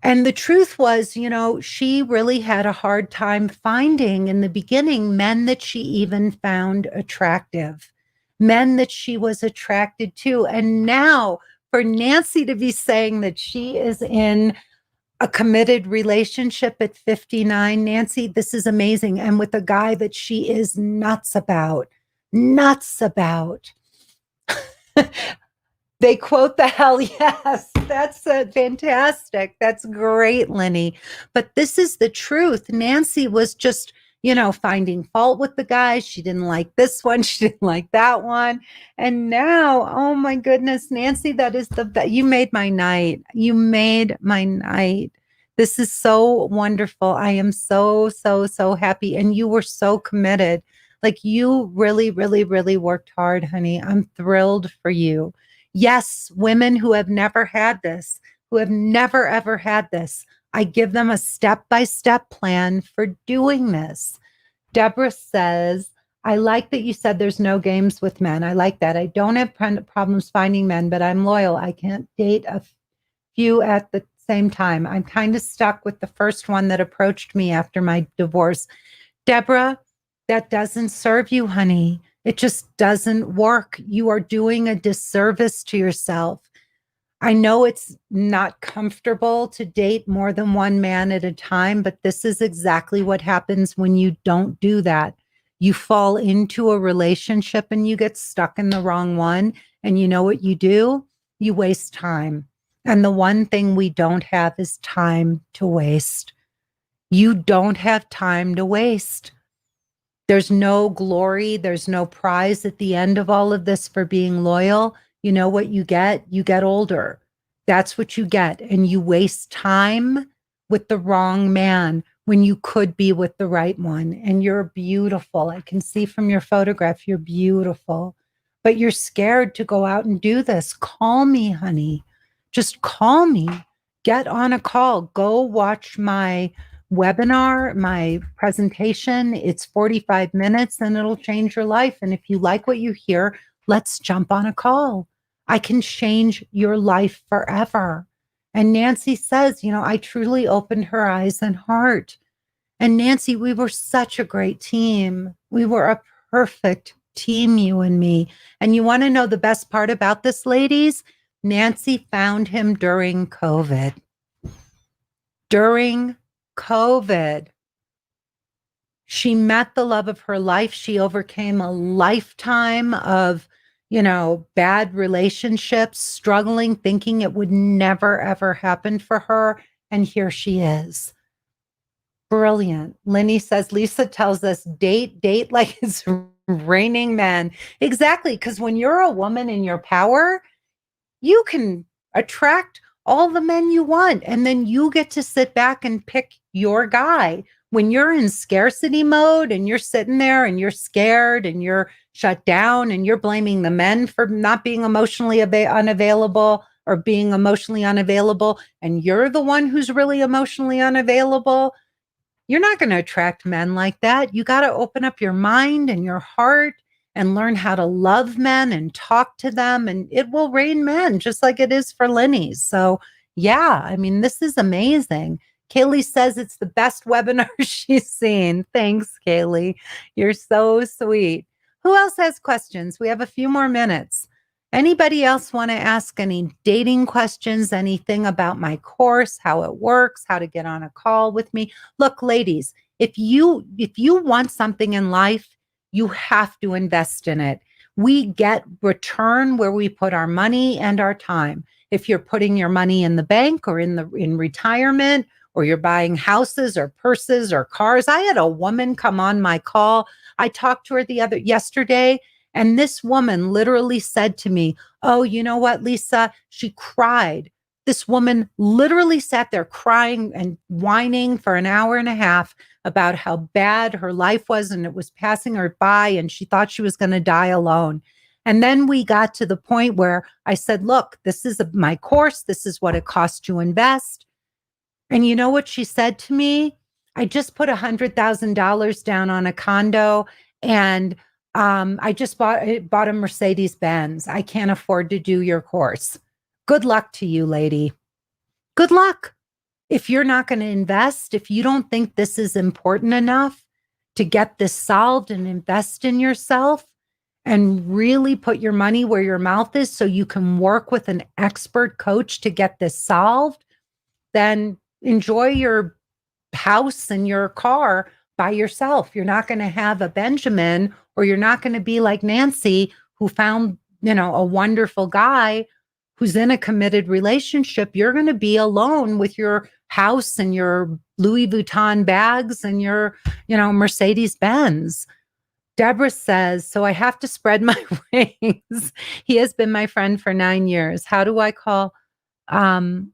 S1: the truth was, she really had a hard time finding in the beginning men that she even found attractive, men that she was attracted to. And now for Nancy to be saying that she is in a committed relationship at 59, Nancy, this is amazing. And with a guy that she is nuts about, nuts about. They quote the hell yes. That's fantastic. That's great, Lynnie. But this is the truth. Nancy was just, finding fault with the guy. She didn't like this one. She didn't like that one. And now, oh my goodness, Nancy, you made my night. You made my night. This is so wonderful. I am so, so, so happy. And you were so committed. Like you really, really, really worked hard, honey. I'm thrilled for you. Yes, women who have never had this, who have never, ever had this, I give them a step-by-step plan for doing this. Deborah says, I like that you said there's no games with men. I like that. I don't have problems finding men, but I'm loyal. I can't date a few at the same time. I'm kind of stuck with the first one that approached me after my divorce. Deborah, that doesn't serve you, honey. It just doesn't work. You are doing a disservice to yourself. I know it's not comfortable to date more than one man at a time, but this is exactly what happens when you don't do that. You fall into a relationship and you get stuck in the wrong one. And you know what you do? You waste time. And the one thing we don't have is time to waste. You don't have time to waste. There's no glory. There's no prize at the end of all of this for being loyal. You know what you get? You get older. That's what you get. And you waste time with the wrong man when you could be with the right one. And you're beautiful. I can see from your photograph, you're beautiful. But you're scared to go out and do this. Call me, honey. Just call me. Get on a call. Go watch my webinar, my presentation. It's 45 minutes and it'll change your life. And if you like what you hear, let's jump on a call. I can change your life forever. And Nancy says, I truly opened her eyes and heart. And Nancy, we were such a great team. We were a perfect team, you and me. And you want to know the best part about this, ladies? Nancy found him during COVID. During COVID. She met the love of her life. She overcame a lifetime of, bad relationships, struggling, thinking it would never, ever happen for her. And here she is. Brilliant. Lynnie says, Lisa tells us, date like it's raining men. Exactly. Because when you're a woman in your power, you can attract all the men you want. And then you get to sit back and pick your guy. When you're in scarcity mode and you're sitting there and you're scared and you're shut down and you're blaming the men for not being emotionally unavailable or being emotionally unavailable, and you're the one who's really emotionally unavailable, you're not going to attract men like that. You got to open up your mind and your heart and learn how to love men and talk to them. And it will rain men just like it is for Lynnie. So yeah, this is amazing. Kayleigh says it's the best webinar she's seen. Thanks, Kayleigh. You're so sweet. Who else has questions? We have a few more minutes. Anybody else want to ask any dating questions, anything about my course, how it works, how to get on a call with me? Look, ladies, if you want something in life, you have to invest in it. We get return where we put our money and our time. If you're putting your money in the bank or in retirement, or you're buying houses or purses or cars. I had a woman come on my call. I talked to her yesterday, and this woman literally said to me, oh, you know what, Lisa? She cried. This woman literally sat there crying and whining for an hour and a half about how bad her life was and it was passing her by and she thought she was going to die alone. And then we got to the point where I said, look, this is my course. This is what it costs to invest. And you know what she said to me? I just put $100,000 down on a condo, and I just bought a Mercedes Benz. I can't afford to do your course. Good luck to you, lady. Good luck. If you're not going to invest, if you don't think this is important enough to get this solved and invest in yourself and really put your money where your mouth is so you can work with an expert coach to get this solved, then enjoy your house and your car by yourself. You're not going to have a Benjamin, or you're not going to be like Nancy, who found, a wonderful guy who's in a committed relationship. You're going to be alone with your house and your Louis Vuitton bags and your, Mercedes Benz. Deborah says, so I have to spread my wings. He has been my friend for 9 years. How do I call you?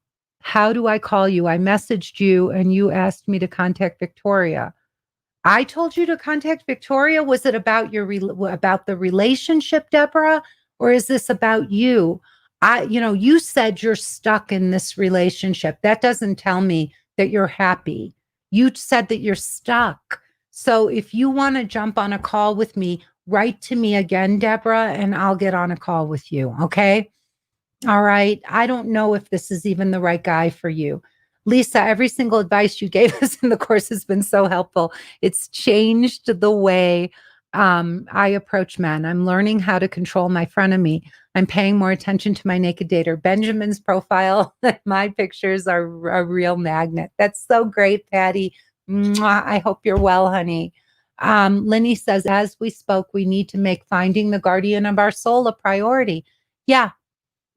S1: I messaged you and you asked me to contact Victoria. I told you to contact Victoria. Was it about about the relationship, Deborah, or is this about you? You said you're stuck in this relationship. That doesn't tell me that you're happy. You said that you're stuck. So if you want to jump on a call with me, write to me again, Deborah, and I'll get on a call with you. Okay. All right. I don't know if this is even the right guy for you. Lisa, every single advice you gave us in the course has been so helpful. It's changed the way I approach men. I'm learning how to control my frenemy. I'm paying more attention to my naked dater. Benjamin's profile, my pictures are a real magnet. That's so great, Patty. Mwah, I hope you're well, honey. Lynnie says, as we spoke, we need to make finding the guardian of our soul a priority. Yeah.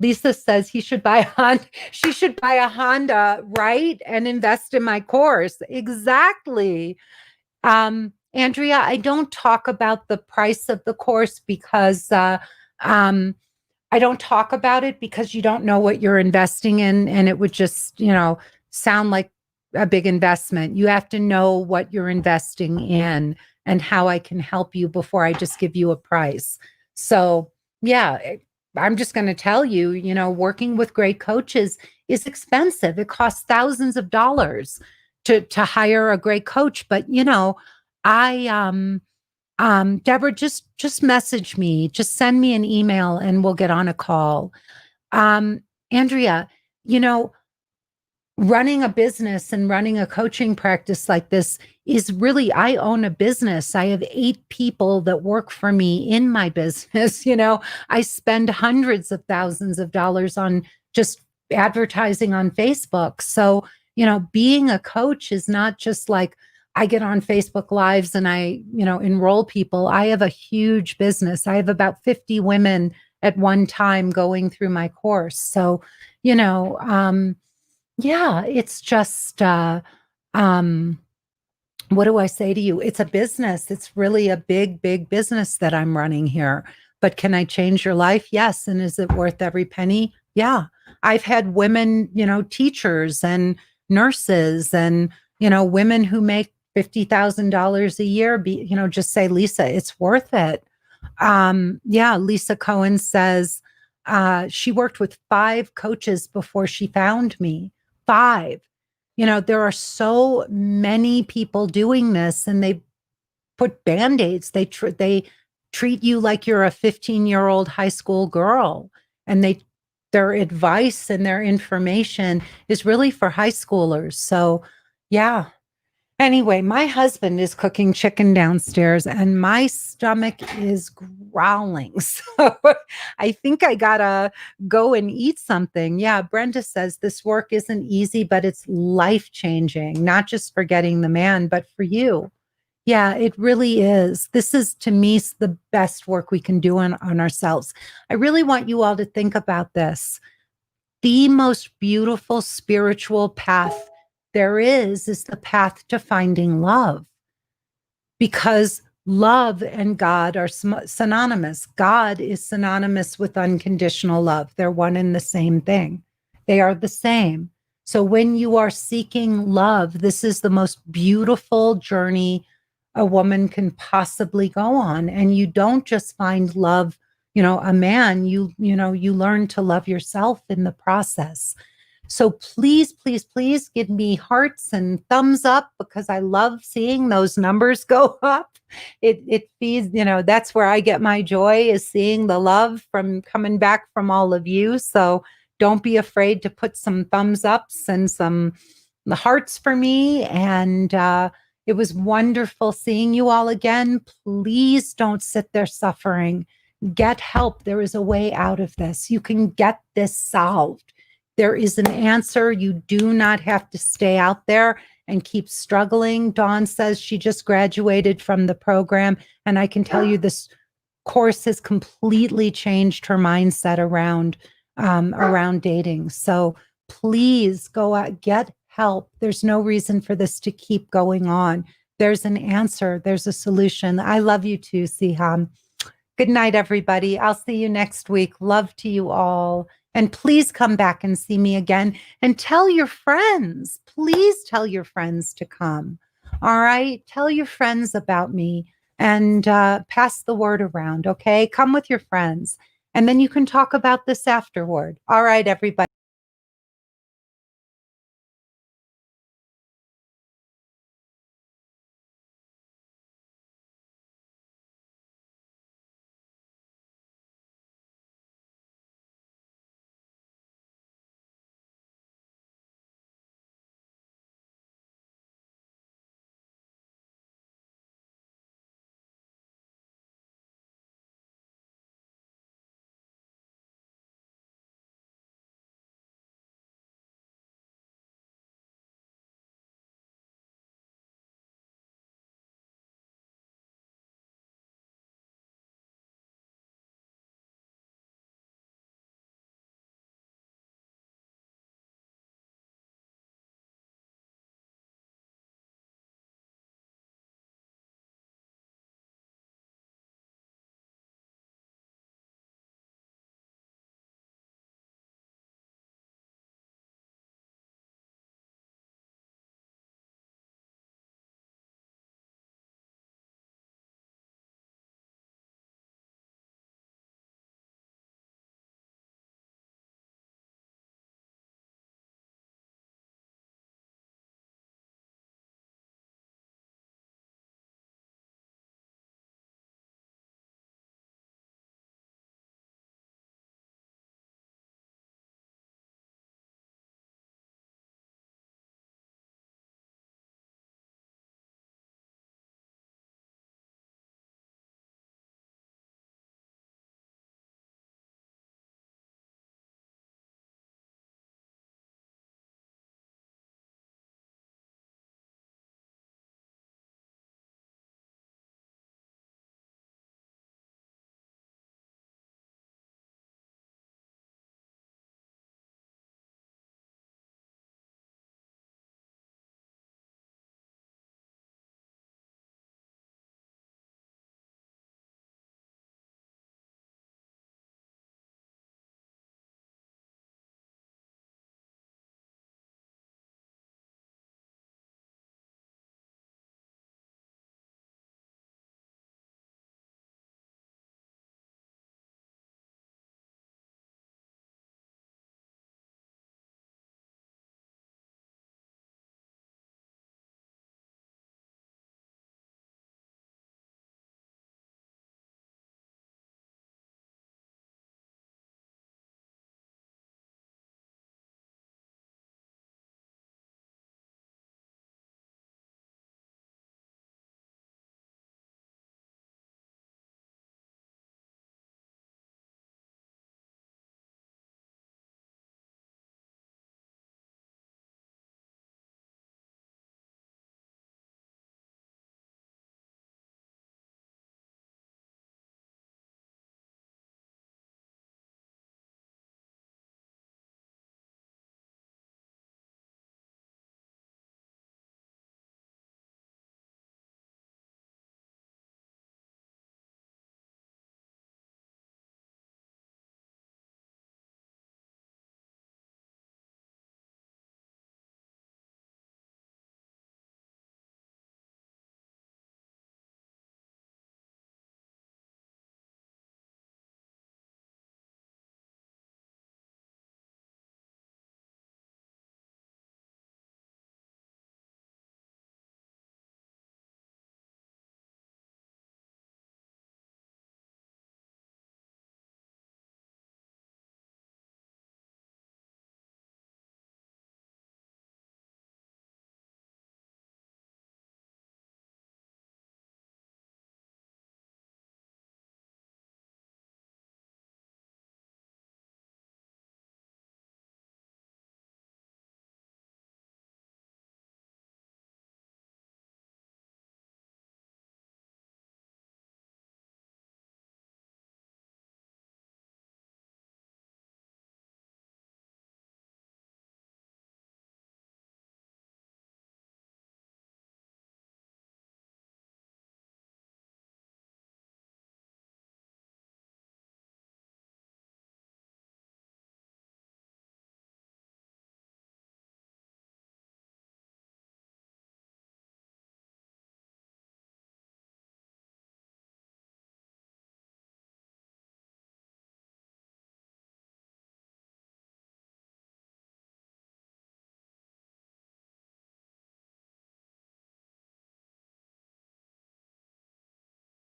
S1: Lisa says she should buy a Honda, right? And invest in my course. Exactly. Andrea, I don't talk about the price of the course because I don't talk about it because you don't know what you're investing in, and it would just, sound like a big investment. You have to know what you're investing in and how I can help you before I just give you a price. So, yeah, I'm just going to tell you, working with great coaches is expensive. It costs thousands of dollars to hire a great coach. But, Deborah, just message me, just send me an email and we'll get on a call. Andrea, running a business and running a coaching practice like this is really, I own a business. I have 8 people that work for me in my business. I spend hundreds of thousands of dollars on just advertising on Facebook. So, being a coach is not just like I get on Facebook Lives and I, enroll people. I have a huge business. I have about 50 women at one time going through my course. So, yeah, it's just, what do I say to you? It's a business. It's really a big, big business that I'm running here. But can I change your life? Yes. And is it worth every penny? Yeah. I've had women, teachers and nurses and, women who make $50,000 a year just say, Lisa, it's worth it. Yeah. Lisa Cohen says, she worked with 5 coaches before she found me. 5. There are so many people doing this, and they put Band-Aids. They treat you like you're a 15-year-old high school girl, and their advice and their information is really for high schoolers. So, yeah. Anyway, my husband is cooking chicken downstairs and my stomach is growling. So I think I gotta go and eat something. Yeah, Brenda says this work isn't easy, but it's life-changing, not just for getting the man, but for you. Yeah, it really is. This is, to me, the best work we can do on ourselves. I really want you all to think about this. The most beautiful spiritual path there is the path to finding love, because love and God are synonymous. God is synonymous with unconditional love. They're one and the same thing. They are the same. So when you are seeking love, this is the most beautiful journey a woman can possibly go on. And you don't just find love, a man, you learn to love yourself in the process. So please, please, please give me hearts and thumbs up, because I love seeing those numbers go up. It feeds, that's where I get my joy, is seeing the love from coming back from all of you. So don't be afraid to put some thumbs ups and some hearts for me. And it was wonderful seeing you all again. Please don't sit there suffering. Get help. There is a way out of this. You can get this solved. There is an answer. You do not have to stay out there and keep struggling. Dawn says she just graduated from the program, and I can tell you this course has completely changed her mindset around dating. So please go out, get help. There's no reason for this to keep going on. There's an answer. There's a solution. I love you too, Siham. Good night, everybody. I'll see you next week. Love to you all. And please come back and see me again, and tell your friends. Please tell your friends to come. All right? Tell your friends about me, and pass the word around, okay? Come with your friends, and then you can talk about this afterward. All right, everybody.